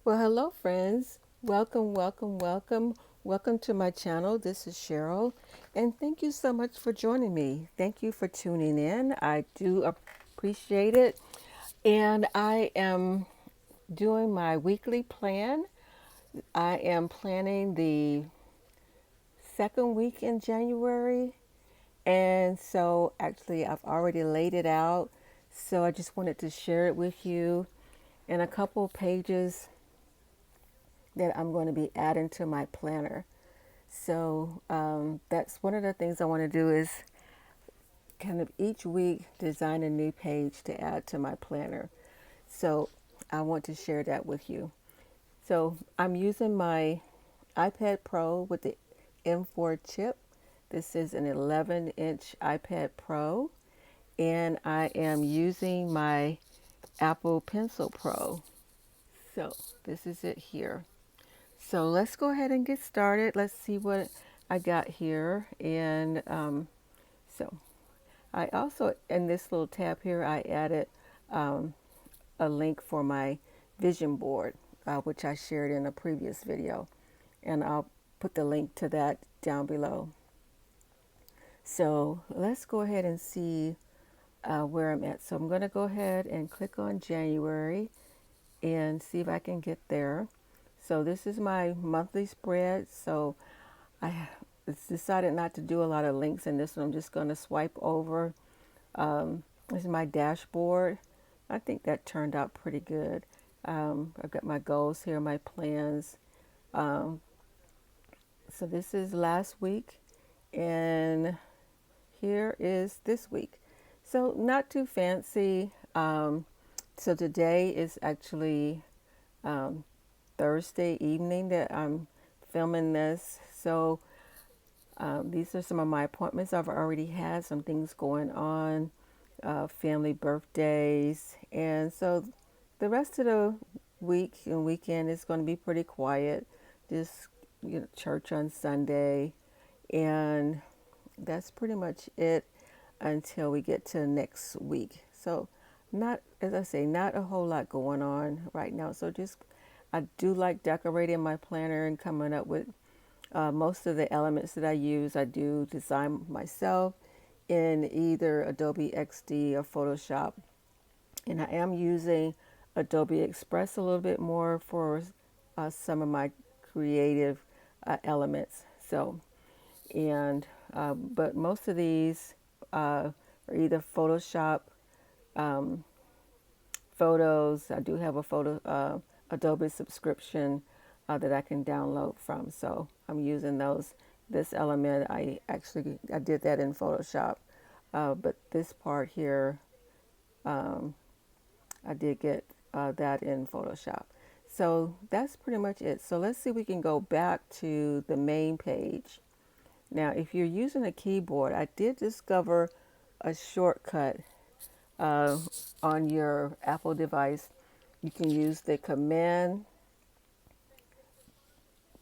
Well, hello, friends. Welcome, welcome, welcome. Welcome to my channel. This is Cheryl, and thank you so much for joining me. Thank you for tuning in. I do appreciate it. And I am doing my weekly plan. I am planning the second week in January. And so, actually, I've already laid it out. So, I just wanted to share it with you in a couple pages that I'm going to be adding to my planner. So that's one of the things I want to do is kind of each week design a new page to add to my planner. So I want to share that with you. So I'm using my iPad Pro with the M4 chip. This is an 11-inch iPad Pro, and I am using my Apple Pencil Pro. So this is it here. So let's go ahead and get started. Let's see what I got here. And so I also, in this little tab here, I added um, a link for my vision board, which I shared in a previous video. And I'll put the link to that down below. So let's go ahead and see where I'm at. So I'm going to go ahead and click on January and see if I can get there. So this is my monthly spread. So I decided not to do a lot of links in this one. I'm just going to swipe over. This is my dashboard. I think that turned out pretty good. I've got my goals here, my plans. Um, so this is last week, and here is this week. So not too fancy. So today is actually um, Thursday evening that I'm filming this. So these are some of my appointments I've already had, some things going on, family birthdays. And so the rest of the week and weekend is going to be pretty quiet. Just church on Sunday. And that's pretty much it until we get to next week. So not, as I say, not a whole lot going on right now. So just, I do like decorating my planner and coming up with most of the elements that I use. I do design myself in either Adobe XD or Photoshop. And I am using Adobe Express a little bit more for some of my creative elements. So, and but most of these are either Photoshop um, photos. I do have a photo Adobe subscription that I can download from. So I'm using those. This element, I did that in Photoshop, but this part here, um, I did get that in Photoshop. So that's pretty much it. So let's see if we can go back to the main page. Now, if you're using a keyboard, I did discover a shortcut uh, on your Apple device. You can use the Command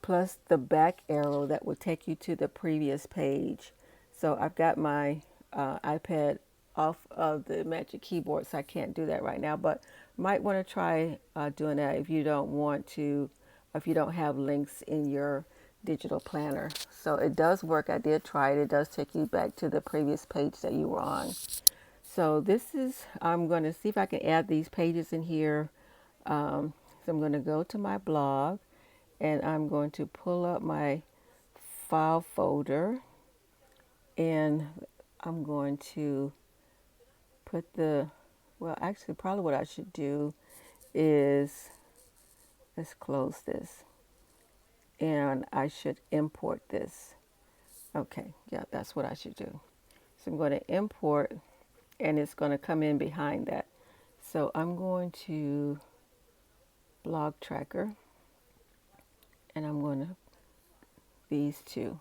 plus the back arrow that will take you to the previous page. So I've got my iPad off of the Magic Keyboard, so I can't do that right now, but might want to try doing that if you don't want to, if you don't have links in your digital planner. So it does work. I did try it. It does take you back to the previous page that you were on. So this is, I'm going to see if I can add these pages in here. So I'm going to go to my blog, and I'm going to pull up my file folder, and I'm going to put well, actually, probably what I should do is, let's close this, and I should import this. Okay, yeah, that's what I should do. So I'm going to import, and it's going to come in behind that. So I'm going to blog tracker, and I'm going to these two,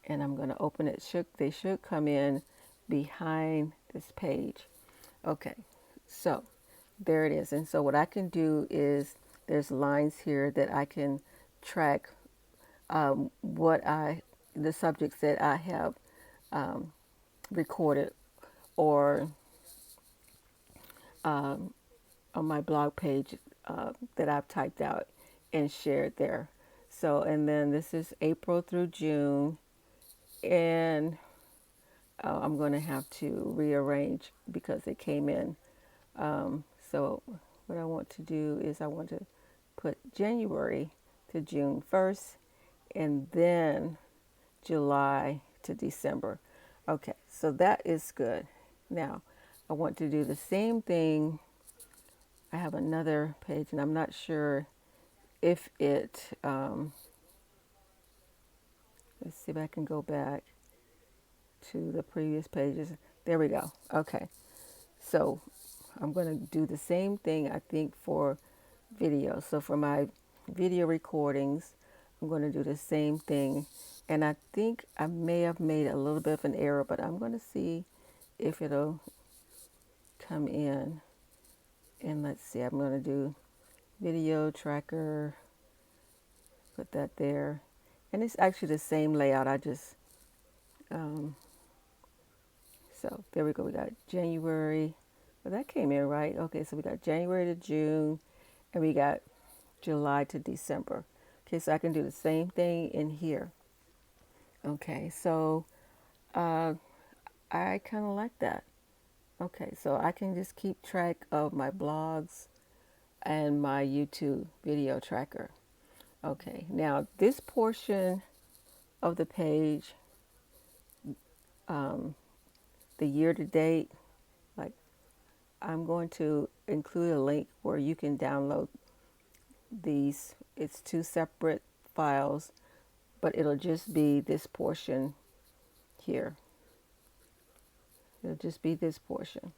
and I'm going to open it. They should come in behind this page. Okay, so there it is. And so what I can do is there's lines here that I can track the subjects that I have recorded or on my blog page that I've typed out and shared there. So, and then this is April through June, and I'm going to have to rearrange because it came in. So, what I want to do is I want to put January to June 1st, and then July to December. Okay, so that is good. Now, I want to do the same thing. I have another page, and I'm not sure if let's see if I can go back to the previous pages. There we go. Okay, so I'm going to do the same thing, I think, for video. So for my video recordings, I'm going to do the same thing. And I think I may have made a little bit of an error, but I'm going to see if it'll come in. And let's see, I'm going to do video tracker, put that there. And it's actually the same layout. Um, so there we go. We got January. Well, that came in right. Okay, so we got January to June, and we got July to December. Okay, so I can do the same thing in here. Okay, so uh, I kind of like that. Okay, so I can just keep track of my blogs and my YouTube video tracker. Okay, now this portion of the page, um, the year to date, like I'm going to include a link where you can download these. It's two separate files, but it'll just be this portion here. It'll just be this portion.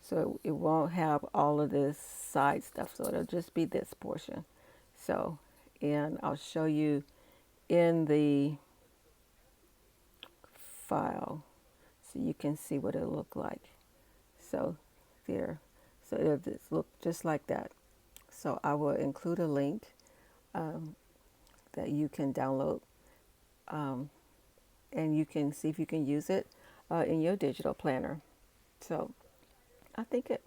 So it won't have all of this side stuff. So it'll just be this portion. So, and I'll show you in the file so you can see what it'll look like. So there. So it'll just look just like that. So I will include a link that you can download, and you can see if you can use it in your digital planner. So I think it,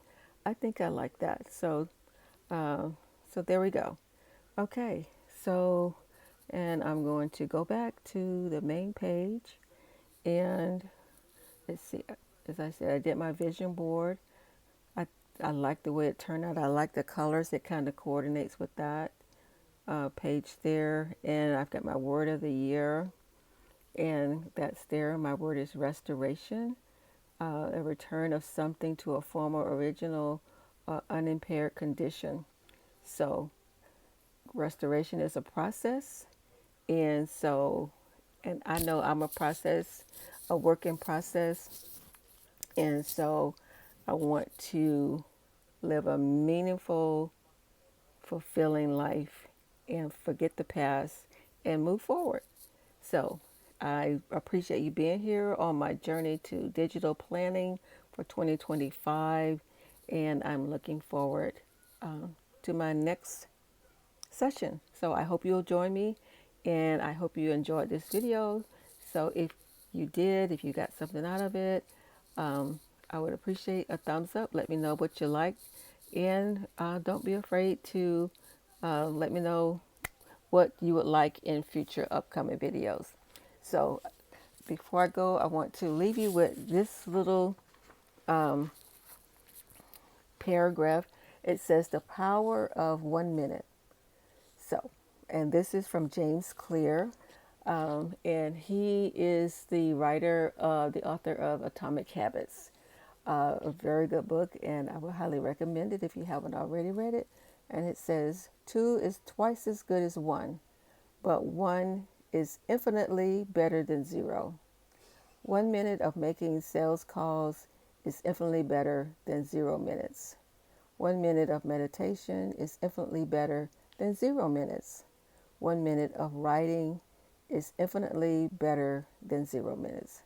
I think I like that. So, so there we go. Okay, so, and I'm going to go back to the main page, and let's see. As I said, I did my vision board. I I like the way it turned out. I like the colors. It kind of coordinates with that page there, and I've got my word of the year, and that's there. My word is restoration, a return of something to a former, original, unimpaired condition. So restoration is a process, and so, and I know I'm a process, a work in process, and so I want to live a meaningful, fulfilling life and forget the past and move forward. So I appreciate you being here on my journey to digital planning for 2025, and I'm looking forward to my next session. So I hope you'll join me, and I hope you enjoyed this video. So if you did, if you got something out of it, I would appreciate a thumbs up. Let me know what you liked, and don't be afraid to let me know what you would like in future upcoming videos. So before I go, I want to leave you with this little paragraph. It says, "The power of 1 minute." So, and this is from James Clear, and he is the writer, the author of Atomic Habits. A very good book, and I would highly recommend it if you haven't already read it. And it says, "Two is twice as good as one, but one is infinitely better than zero. 1 minute of making sales calls is infinitely better than 0 minutes. 1 minute of meditation is infinitely better than 0 minutes. 1 minute of writing is infinitely better than 0 minutes."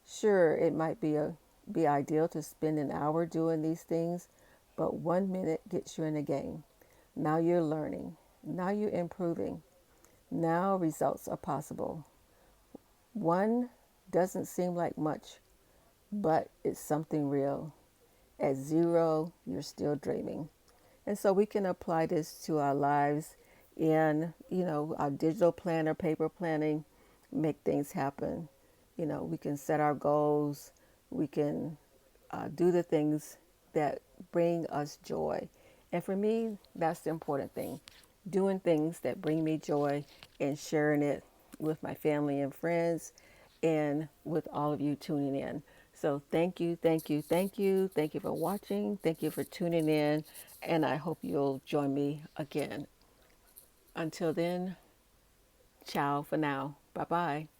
Sure, it might be ideal to spend an hour doing these things, but 1 minute gets you in the game. Now you're learning. Now you're improving. Now results are possible. One doesn't seem like much, but it's something real. At zero, you're still dreaming. And so we can apply this to our lives in, our digital planner, paper planning, make things happen. We can set our goals. We can do the things that bring us joy. And for me, that's the important thing. Doing things that bring me joy and sharing it with my family and friends and with all of you tuning in. So thank you, thank you, thank you. Thank you for watching. Thank you for tuning in. And I hope you'll join me again. Until then, ciao for now. Bye bye.